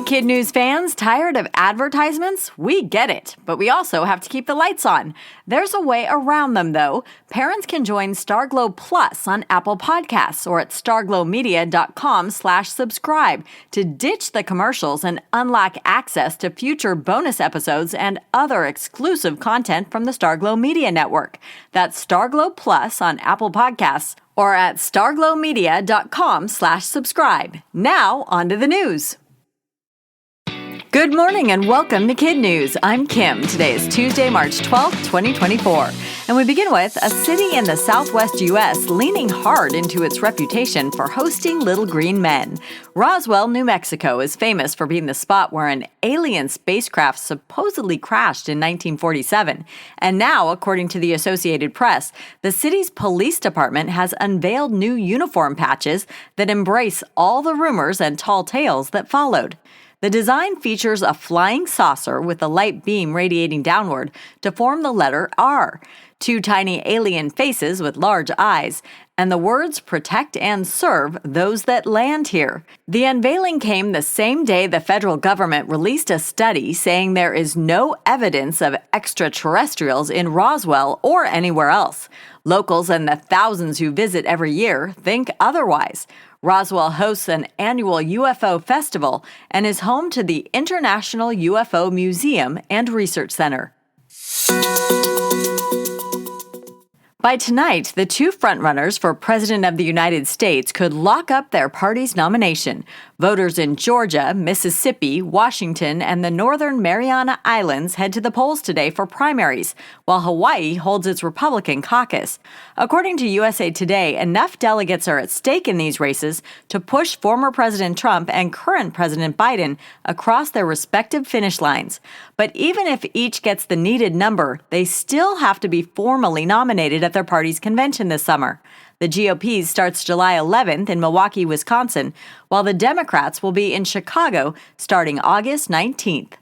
KidNuz fans, tired of advertisements? We get it, but we also have to keep the lights on. There's a way around them, though. Parents can join Starglow Plus on Apple Podcasts or at starglowmedia.com/subscribe to ditch the commercials and unlock access to future bonus episodes and other exclusive content from the Starglow Media Network. That's Starglow Plus on Apple Podcasts or at starglowmedia.com/subscribe. Now, on to the news. Good morning and welcome to KidNuz. I'm Kim. Today is Tuesday, March 12th, 2024. And we begin with a city in the southwest U.S. leaning hard into its reputation for hosting little green men. Roswell, New Mexico is famous for being the spot where an alien spacecraft supposedly crashed in 1947. And now, according to the Associated Press, the city's police department has unveiled new uniform patches that embrace all the rumors and tall tales that followed. The design features a flying saucer with a light beam radiating downward to form the letter R, two tiny alien faces with large eyes, and the words protect and serve those that land here. The unveiling came the same day the federal government released a study saying there is no evidence of extraterrestrials in Roswell or anywhere else. Locals and the thousands who visit every year think otherwise. Roswell hosts an annual UFO festival and is home to the International UFO Museum and Research Center. By tonight, the two frontrunners for President of the United States could lock up their party's nomination. Voters in Georgia, Mississippi, Washington, and the Northern Mariana Islands head to the polls today for primaries, while Hawaii holds its Republican caucus. According to USA Today, enough delegates are at stake in these races to push former President Trump and current President Biden across their respective finish lines. But even if each gets the needed number, they still have to be formally nominated at their party's convention this summer. The GOP's starts July 11th in Milwaukee, Wisconsin, while the Democrats will be in Chicago starting August 19th.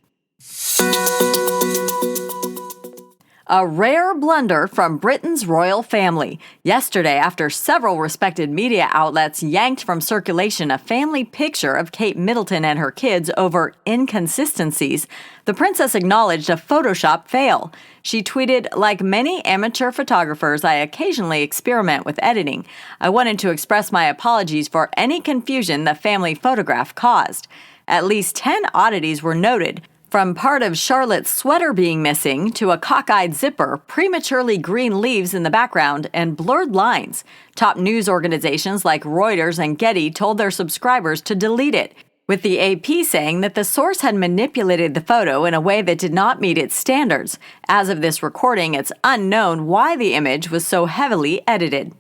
A rare blunder from Britain's royal family. Yesterday, after several respected media outlets yanked from circulation a family picture of Kate Middleton and her kids over inconsistencies, the princess acknowledged a Photoshop fail. She tweeted, "Like many amateur photographers, I occasionally experiment with editing. I wanted to express my apologies for any confusion the family photograph caused." At least 10 oddities were noted, from part of Charlotte's sweater being missing to a cockeyed zipper, prematurely green leaves in the background, and blurred lines. Top news organizations like Reuters and Getty told their subscribers to delete it, with the AP saying that the source had manipulated the photo in a way that did not meet its standards. As of this recording, it's unknown why the image was so heavily edited.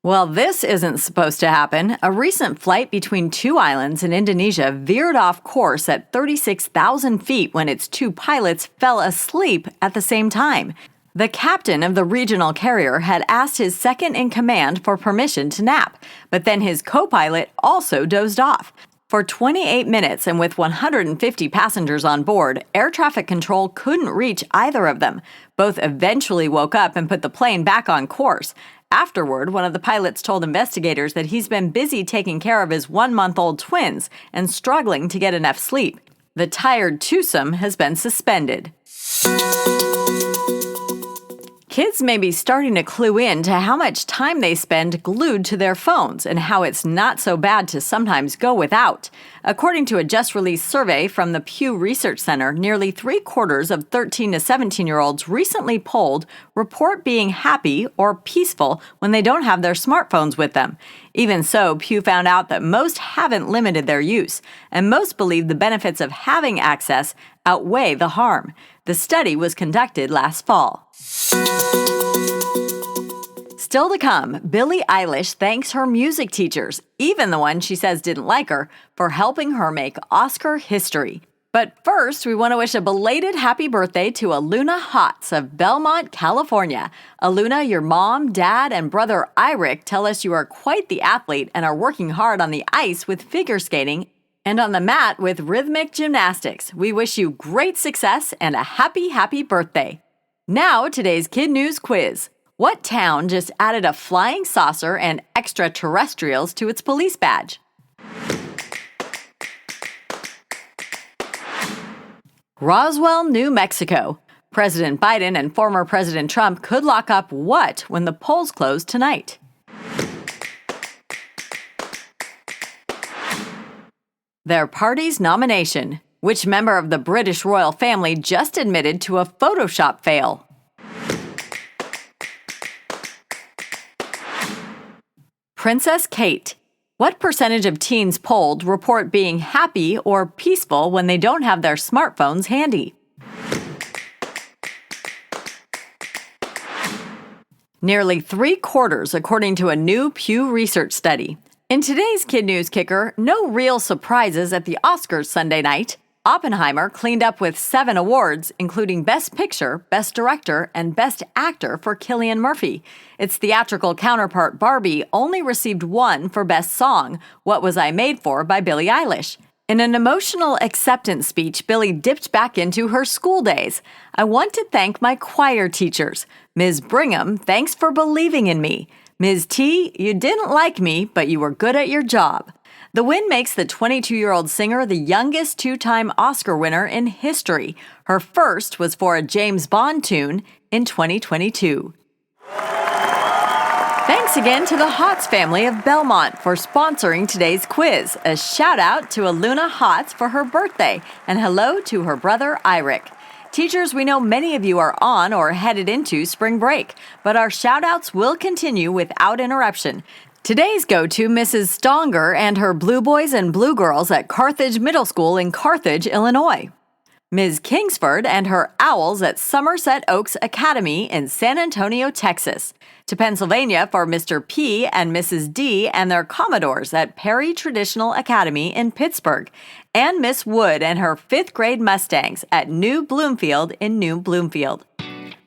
Well, this isn't supposed to happen. A recent flight between two islands in Indonesia veered off course at 36,000 feet when its two pilots fell asleep at the same time. The captain of the regional carrier had asked his second-in-command for permission to nap, but then his co-pilot also dozed off. For 28 minutes and with 150 passengers on board, air traffic control couldn't reach either of them. Both eventually woke up and put the plane back on course. Afterward, one of the pilots told investigators that he's been busy taking care of his 1-month-old twins and struggling to get enough sleep. The tired twosome has been suspended. Kids may be starting to clue in to how much time they spend glued to their phones and how it's not so bad to sometimes go without. According to a just-released survey from the Pew Research Center, nearly 3/4 of 13 to 17-year-olds recently polled report being happy or peaceful when they don't have their smartphones with them. Even so, Pew found out that most haven't limited their use, and most believe the benefits of having access outweigh the harm. The study was conducted last fall. Still to come, Billie Eilish thanks her music teachers, even the one she says didn't like her, for helping her make Oscar history. But first, we want to wish a belated happy birthday to Aluna Hotz of Belmont, California. Aluna, your mom, dad, and brother Iric tell us you are quite the athlete and are working hard on the ice with figure skating and on the mat with rhythmic gymnastics. We wish you great success and a happy, happy birthday. Now, today's KidNuz quiz. What town just added a flying saucer and extraterrestrials to its police badge? Roswell, New Mexico. President Biden and former President Trump could lock up what when the polls close tonight? Their party's nomination. Which member of the British royal family just admitted to a Photoshop fail? Princess Kate. What percentage of teens polled report being happy or peaceful when they don't have their smartphones handy? Nearly 3/4, according to a new Pew Research study. In today's KidNuz Kicker, no real surprises at the Oscars Sunday night. Oppenheimer cleaned up with 7 awards, including Best Picture, Best Director, and Best Actor for Cillian Murphy. Its theatrical counterpart Barbie only received 1 for Best Song, What Was I Made For by Billie Eilish. In an emotional acceptance speech, Billie dipped back into her school days. I want to thank my choir teachers. Ms. Brigham, thanks for believing in me. Ms. T, you didn't like me, but you were good at your job. The win makes the 22-year-old singer the youngest 2-time Oscar winner in history. Her first was for a James Bond tune in 2022. Thanks again to the Hotz family of Belmont for sponsoring today's quiz. A shout out to Aluna Hotz for her birthday, and hello to her brother Iric. Teachers, we know many of you are on or headed into spring break, but our shout outs will continue without interruption. Today's go to Mrs. Stonger and her Blue Boys and Blue Girls at Carthage Middle School in Carthage, Illinois. Ms. Kingsford and her Owls at Somerset Oaks Academy in San Antonio, Texas. To Pennsylvania for Mr. P and Mrs. D and their Commodores at Perry Traditional Academy in Pittsburgh. And Miss Wood and her 5th grade Mustangs at New Bloomfield in New Bloomfield.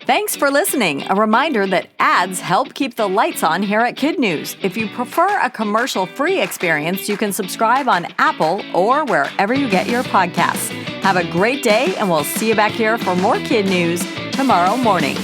Thanks for listening. A reminder that ads help keep the lights on here at KidNuz. If you prefer a commercial-free experience, you can subscribe on Apple or wherever you get your podcasts. Have a great day, and we'll see you back here for more KidNuz tomorrow morning.